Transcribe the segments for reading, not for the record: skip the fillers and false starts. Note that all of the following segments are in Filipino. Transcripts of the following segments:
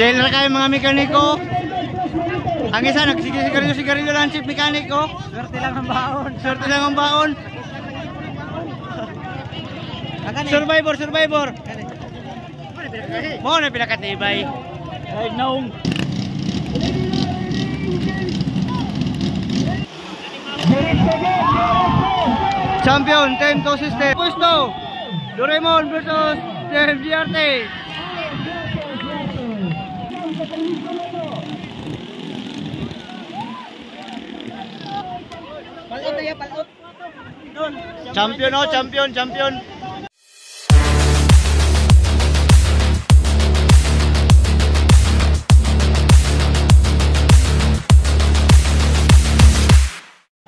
Chill na kayo mga mekaniko. Ang isa nagsisigarilyo lang chief mekaniko. Swerte lang ang baon. Swerte lang ang baon. Survivor. Mo na pinakatibay. Ay naong. Champion Team 2 System. Puesto Doraemon versus Team GRT. Palot ya, palot. Champion.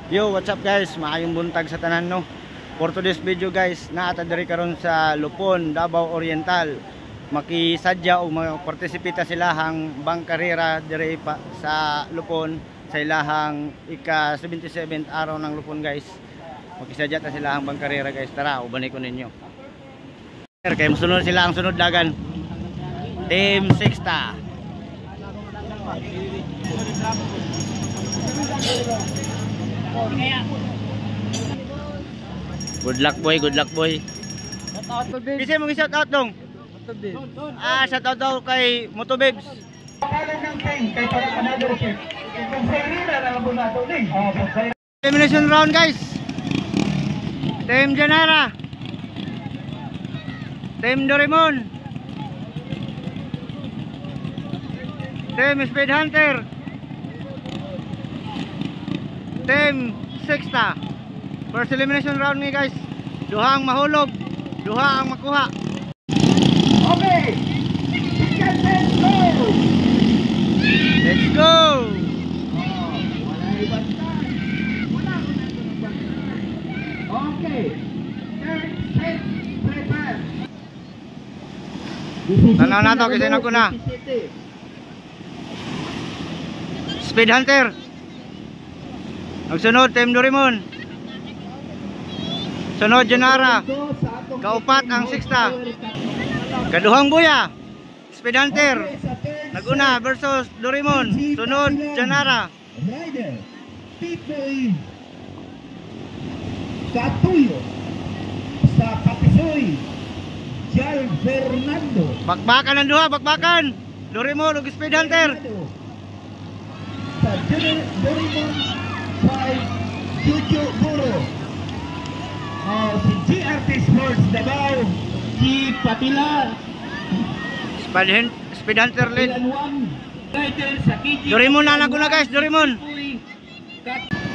Yo, what's up guys? Maayong buntag sa tanan no. For today's video guys, naata diri karon sa Lupon, Davao Oriental. Makisadya o mag-participate sila hang bangkarera diri pa sa Lupon sa ilahang ika-77th araw ng Lupon guys. Makisadya ta sila hang bangkarera guys. Tara, ubanay ko ninyo. Kay musunod sila ang sunod dagan. Team Sexta. Good luck boy. Kasi mong shout out dong. Shout out daw kay Motobebs. Elimination round guys. Team Janara, Team Doraemon, Team Speed Hunter, Team Sexta. First elimination round ni guys. Duha ang mahulog, duha ang makuha. Okay. Let's go. Okay. Prepare. Tanaw na to kasi ko na. Speed Hunter. Nagsunod Team Doraemon. Sunod Janara. Kaupat ang Sexta. Kaduhang buya Speed Hunter. Naguna versus Doraemon. Sunod Janara. Rider Pipoy Katuyo sa Kapisoy Jal Fernando. Bakbakan ang duha, bakbakan. Doraemon ug Speed Hunter. Sa Doraemon by Chucho Buro. Si GRT Sports Davao, si Patila. Speed Hunter lead. Rider sa KG. Doraemon na naguna guys, Doraemon.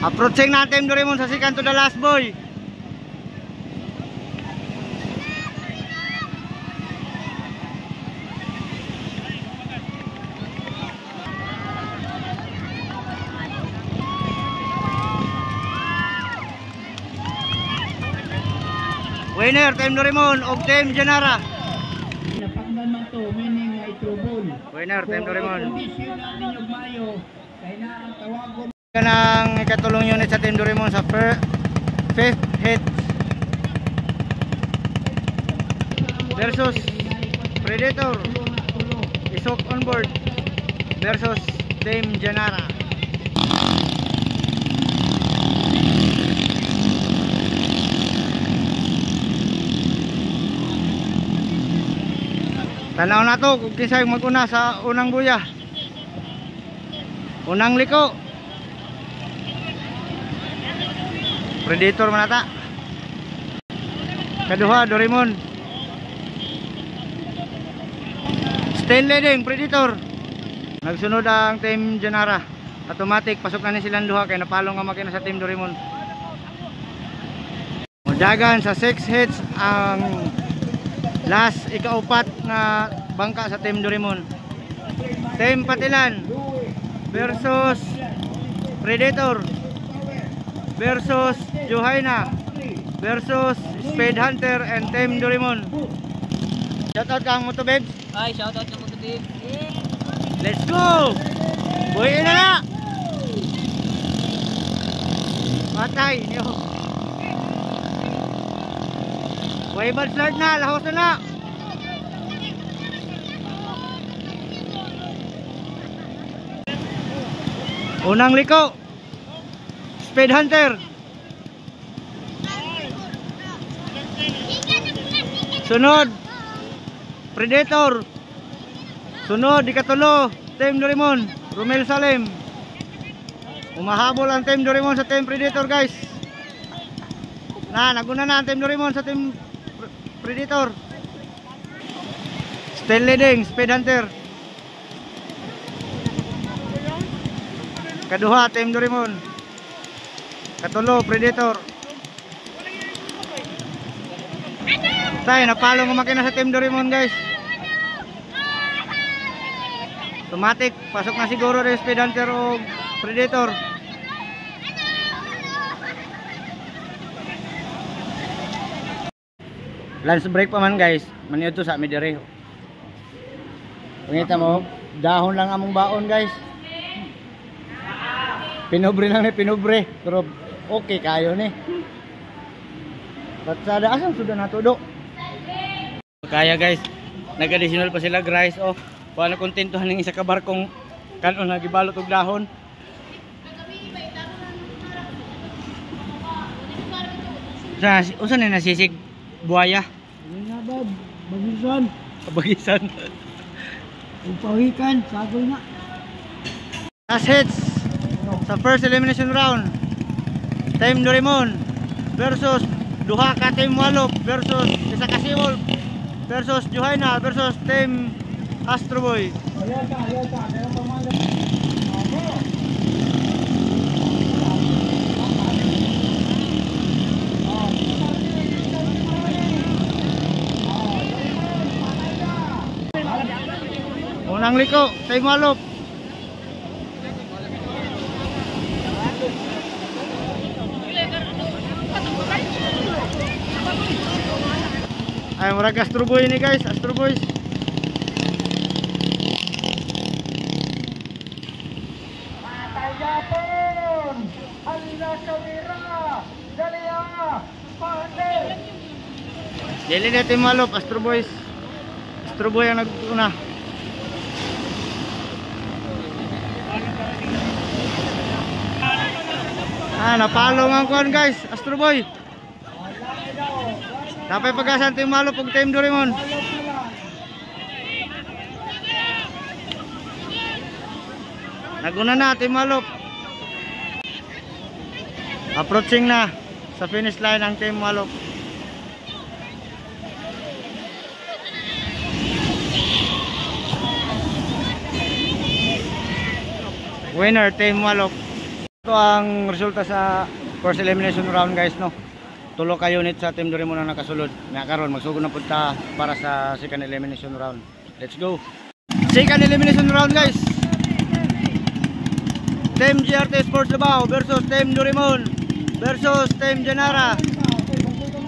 Approaching natin Doraemon sa second to the last boy. Winner Team Doraemon o Team Janara. Napaknan man to, meaning ay trouble. Winner Team Doraemon. Kondisyon na ninyong Mayo, kaya na ang tawagon. Kanang ikatulong unit sa Team Doraemon sa fifth hit versus Predator Isok on board versus Team Janara. Tanaw na to kung kinsay maguna sa unang buya. Unang liko. Predator manata. Kaduha Doraemon. Still leading Predator. Nagsunod ang Team Janara. Automatic pasok na ni silang duha kay napalo nga makina sa Team Doraemon. Mudagan sa 6 hits ang last ikaupat na bangka sa Team Doraemon. Team Patilan versus Predator versus Johaina versus Speed Hunter and Team Doraemon. Shoutout kang Motobebs. Ay, shoutout ng Motobebs. Let's go! Buhay na na! Patay niyo. Wave start na, lahos na. Unang liko. Speed Hunter. Sunod. Predator. Sunod ikatulo, Team Doraemon, Romel Salem. Umahabol ang Team Doraemon sa Team Predator, guys. Naguna na ang Team Doraemon sa Team Predator. Still leading, Speed Hunter. Kaduha, Team Doraemon. Katulo, Predator. Tay, napalo ng makina sa Team Doraemon, guys. Automatic, pasok na siguro rin Speed Hunter o Predator. Lunch break pa man, guys. Maniod to sa midire. Pangita mo, dahon lang among baon, guys. Pinobre lang ni pinobre. Pero okay kayo ni. Patsada asam sudah natudo. Kaya, guys. Nag-additional pa sila, guys. Oh, paano kontentuhan ng isa ka barkong kanon nagibalot og dahon. Usa na nasisig buhaya. Nga bab, bagisan. Kabagisan. Upawikan, sagol na. Last hits sa first elimination round. Team Doraemon versus duha ka Team Walop versus isa ka Seawolf versus Johanna versus Team Astro Boy. Ayan ka, meron pa mga Unang liko, Team Walop. Ay, murag Astro Boy ini, guys, Astro Boys. Matay Japon! Hala kamera! Dalia! Pande! Dili na Team Walop, Astro Boys. Astro Boy ang nag-una. Napalo nga kuan, guys, Astro Boy. Napay pag-asan Team Walop ug Team Doraemon. Naguna na Team Walop. Approaching na sa finish line ang Team Walop. Winner Team Walop. Ito ang resulta sa first elimination round, guys, no. Tulo ka unit sa Team Doraemon ang nakasulod. Nga karon magsugod na punta para sa second elimination round. Let's go. Second elimination round, guys. Team GRT Sports Davao versus Team Doraemon versus Team Janara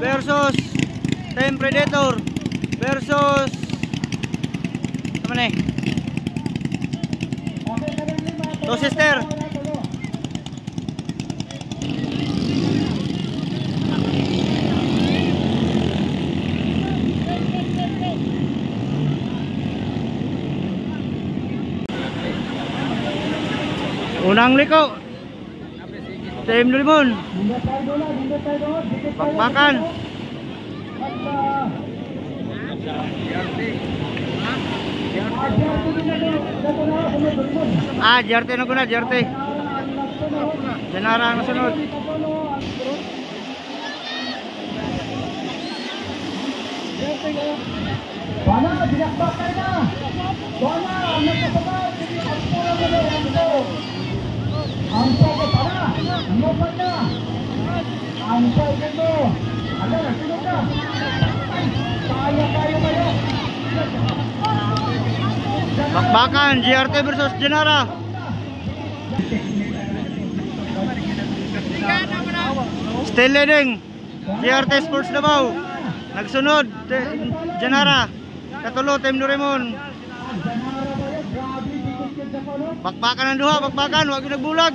versus Team Predator versus apa nih? Two Sister. Unang liko, Team Doraemon. Bakbakan. JRT na guna, JRT. Janara ang nasunod. Bana, binakbakay na! Bana, ang nagkasabay! Ang sagot na! Ang open na! Ang sagot mo! Ano, nasunod na! Kaya kayo! Bakbakan, JRT versus Janara. Still leading, JRT Sports Davao. Nagsunod, Janara. Katulo, Team Doraemon. Bakbakan ang duha, bakbakan, huwag yung nagbulag.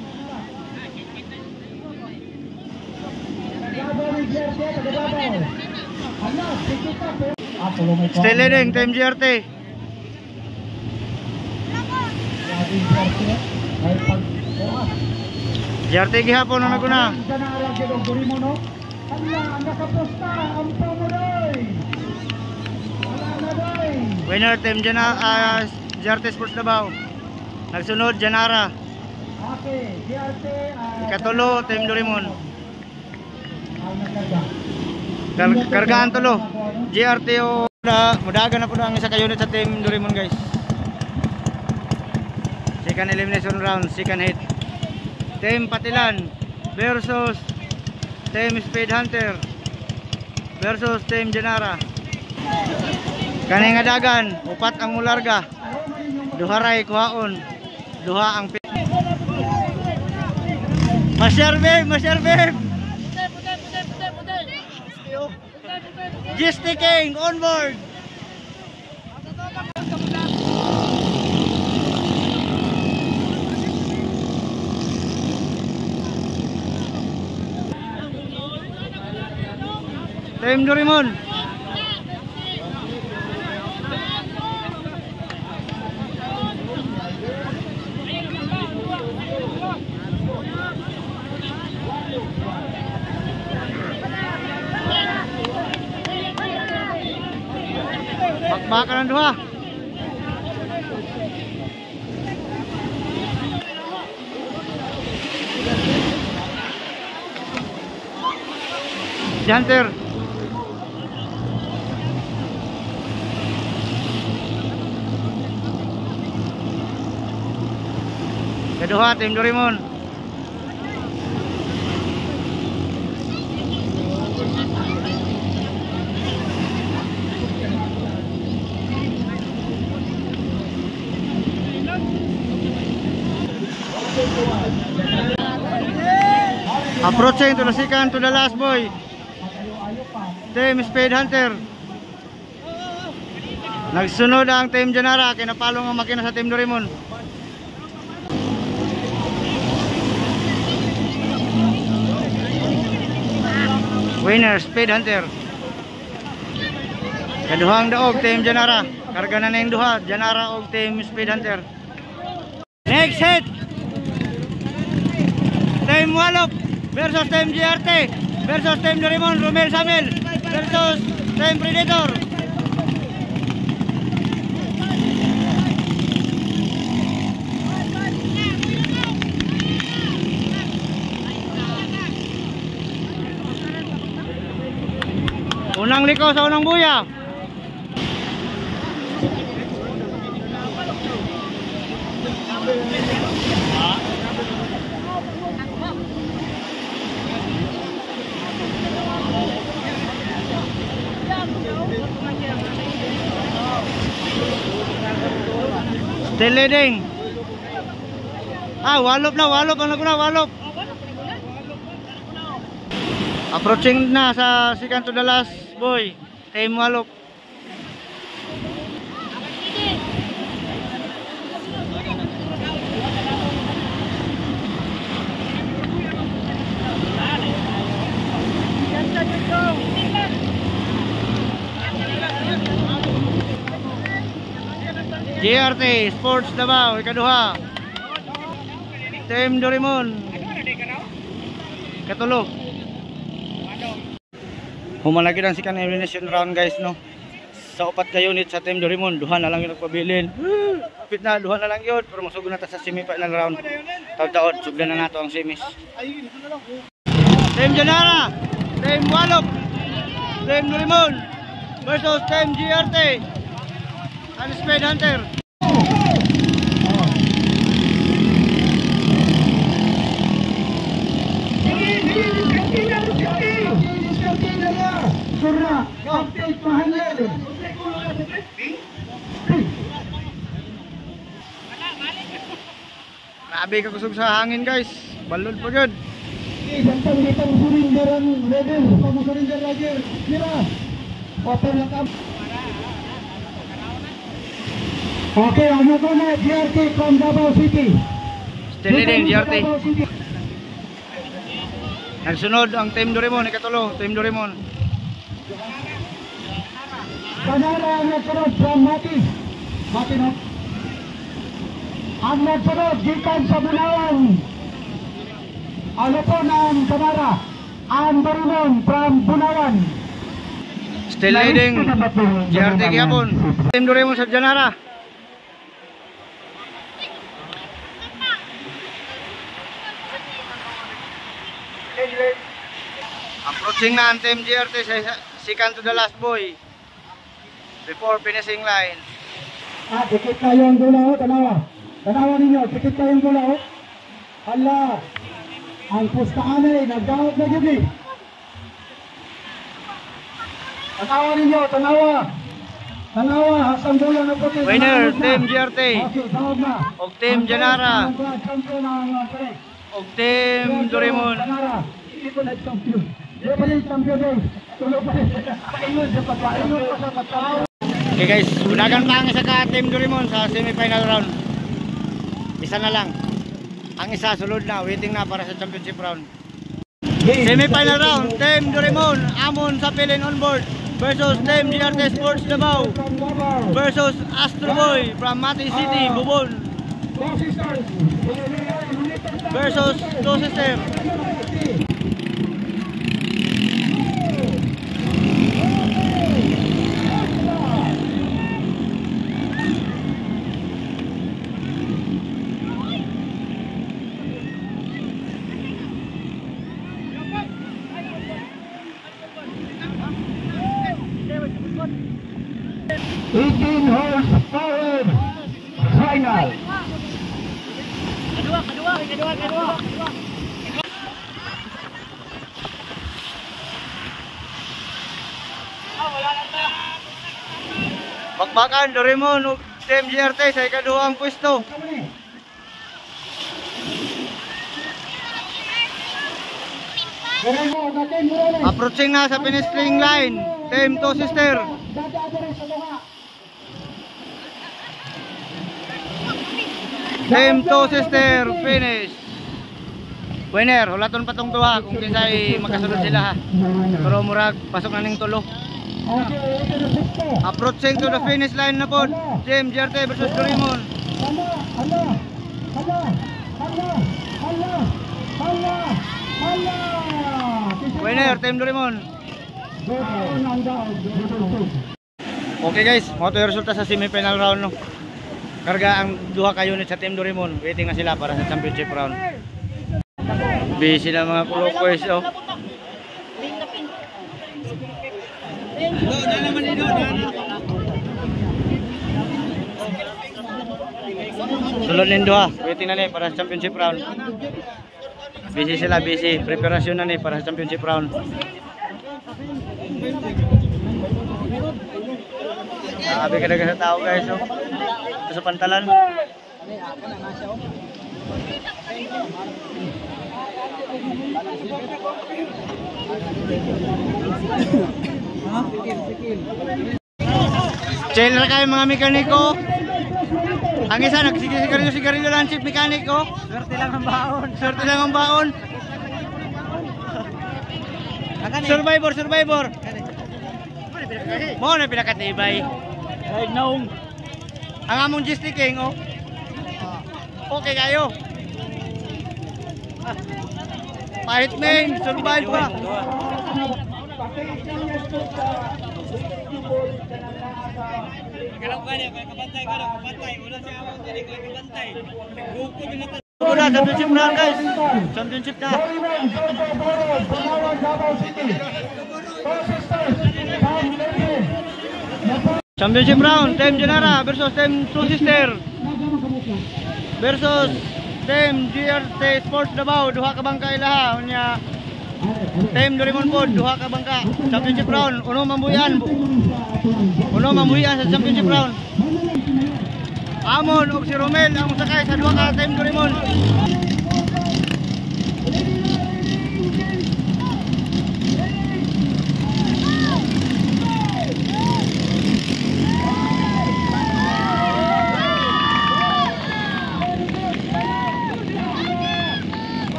Still leading, Team GRT. JRT gihapon ang naguna. Janara Gedong Dorimo no. Kanya nakaposta ang pamuday. Wala na day. Winner team JRT Sports Davao. Nagsunod Janara. Okay, JRT Ikatulo team Dorimon. ang nagkarga. Kargaan tulo. JRT o mudagan na po ang isa ka unit sa team Dorimon guys. Second elimination round, second hit. Team Patilan versus Team Speed Hunter versus Team Janara. Kani nga dagan, upat ang mularga. Duharay kuhaon. Duha ang Masyar babe. Gisty King on board. Team Dorimon. Bakbakan ang duha. Si Hunter. Kedua Team Dorimon. Approaching to the second to the last boy. Team Speed Hunter. Nagsunod ang Team Janara, kinapalong ang makina sa Team Dorimon. Winner Speed Hunter. Kaduhang daog Team Janara. Karga na yung duha, Janara og Team Speed Hunter. Next hit. Team Walop versus Team JRT versus Team Dorimon, Romel Samel versus Team Predator. Unang liko sa unang buya. Still leading. Walop ang naguna, walop. Approaching na sa second to the last boy, Team Walop. JRT Sports Davao, ikaduha. Team Dorimon. Katulo. Humalagi ang second elimination round guys no. Sa upat ka unit sa Team Dorimon, duha na lang yung nagpabilin. Kapit na, duha na lang yun. Pero masugod na ta sa semi-final round. Taod-taod, sugdan na nato ang semis. Team Janara, Team Walop, Team Dorimon versus Team JRT and Speed Hunter. Surra, update mahal. Grabe ka kusog sa hangin guys. Balod pa gud. Santang ditang surinderan level, pag-surinder lagi. Mira. Open na kam. Okay, ano ko na JRT from Davao City. Still leading JRT. Nagsunod ang Team Dorimon, ikatulo, Team Dorimon. Kanara ang nagsunod from Mati. Mati no? Ang nagsunod, gikan sa Bunawan. Ano po ng Canara? Ang Dorimon from Bunawan. Still leading JRT Quiapon. Team Doraemon sa Janara. Approaching na ang Team JRT sa second to the last boy before finishing line. Dikit kayo ang gula, tanawa. Tanawa ninyo, dikit kayo ang gula. Hala, ang pustaan ay nagdahot na gabi. Tanawa ninyo, tanawa. Tanawa, hasang gula na puti. Winner, Team JRT. Okay, dahot na. Og Team Janara. Champion ang pare. Og Team Doraemon. Janara, hindi ko na-champion. Hindi pa rin champion eh. Tulo pa rin. Paingon sa pagpaingon pa sa pagpaingon. Okay guys, unagan pa ang isa ka Team Doraemon sa semi-final round. Isa na lang. Ang isa sulod na, waiting na para sa championship round. Semi-final round, Team Doraemon, Amon sa Pilin on board versus Team JRT Sports Davao versus Astro Boy from Mati City, Bubon versus Two System. Horsepower final. Kedua. Bakbakan Doraemon ug Team JRT sa ikaduhang pwesto. Approaching na sa finishing line, Team Two Sister. Team Two Sister finish. Winner, hulaton pa tong duha kung kinsay makasunod sila ha. Pero murag pasok na ning tulo. Approaching to the finish line na po, Team JRT versus Doraemon. Winner, Team Doraemon. Okay guys, mo to yung resulta sa semi-final round no. Karga ang duha ka unit sa Team Doraemon. Waiting na sila para sa championship round. Busy na mga kulokoys oh. Sulod din duha. Waiting na ni para sa championship round. Busy sila, busy. Preparasyon na ni para sa championship round. Sabi ka na sa tao guys oh. Ito sa pantalan. Chill na kayo mga mekaniko. Ang isa nagsisigarilyo lang chief mekaniko. Swerte lang ang baon. Swerte lang ang baon. Survivor. Mo na pinakatibay. Daig naong. Ang among King oh. Okay kayo. Pahit main, survive pa. Udah championship na guys. Championship na. Championship round, Team Janara versus Team Two Sister versus Team JRT Sports Davao, duha ka bangka ilaha unya. Team Doraemon po, duha ka bangka. Championship round, uno mambuyan sa championship round. Amon ug si Romel ang sakay sa duha ka Team Doraemon.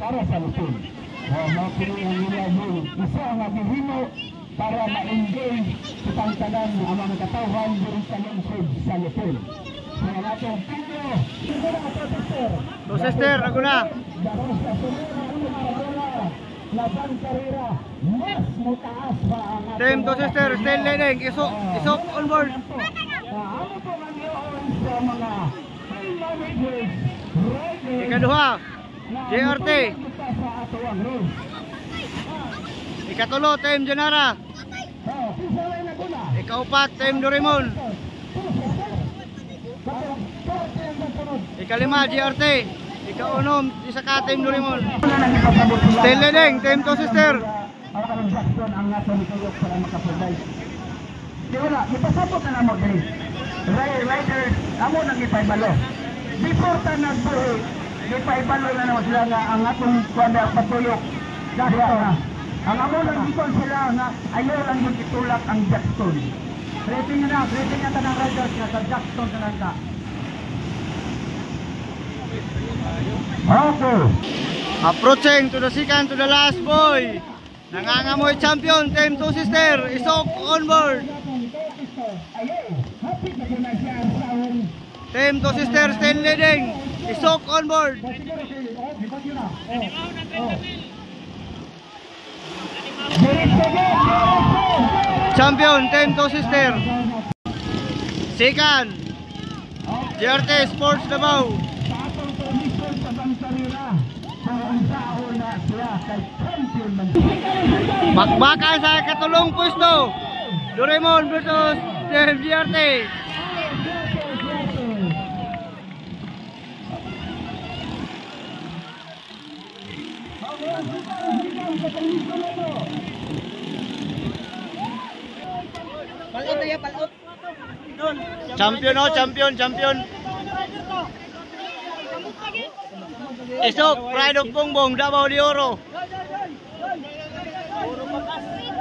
Para sa Luzon. kini ang ilabong isa nga gihimo para ma-engage kitang tanan ang mga katawhan diri sa lungsod sa Lupon. Kaya natin video, ito na ito sister. So sister, ako na. Dahil sa sunod na karera, mas mataas pa ang Team to sister, still leading. Isok on board. Ano po ang iyon sa mga team managers, riders, Ikaduha, JRT. sa ato ang race. Ikatulo, Team Janara. Pisalay na ko na. Ikaupat, Team Doraemon. Ikalima, JRT. Ikaunom, isa ka, Team Doraemon. Still leading, Team to sister. Ang kanang Jackson ang nasa mituyok para makapagay. Di wala, ipasabot na namo diri. Riders, amo nang ipaybalo. Before ta nagbuhi, ipaybalo na namo sila nga ang atong kwanda patuyok. Jackson. Ang amo lang gikon sila nga ayaw lang yung itulak ang Jackson. Rating na tanang riders nga sa Jackson tanan ka. Okay. Approaching to the second, to the last boy. Nangangamoy champion, Team to sister. Isok on board. Team to sister still leading. Isok on board. Champion, Team to sister. Second, JRT Sports Davao. Bakbakan sa katulong pwesto. Doraemon versus Team JRT. Palot na yan, palot. Doon. Champion oh, champion. Isok, Pride of Bongbong, Davao de Oro.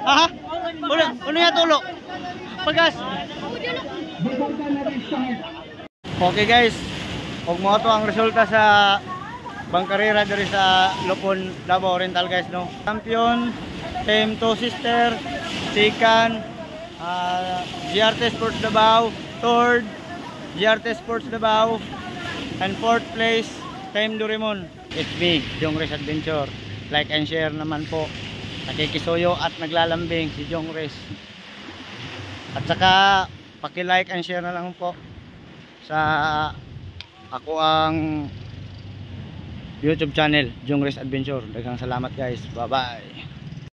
Ha? Ano yan tulo? Pagas. Okay guys, kung mo ito ang resulta sa bangkarera diri sa Lupon, Davao Oriental guys, no? Champion, Team to sister, second, JRT Sports Davao, third, JRT Sports Davao, and fourth place, Team Doraemon. It's me, Jong Race Adventure. Like and share naman po. Nakikisuyo at naglalambing si Jong Race. At saka paki-like and share na lang po sa ako ang YouTube channel, Jong Race Adventure. Daghang salamat guys. Bye-bye.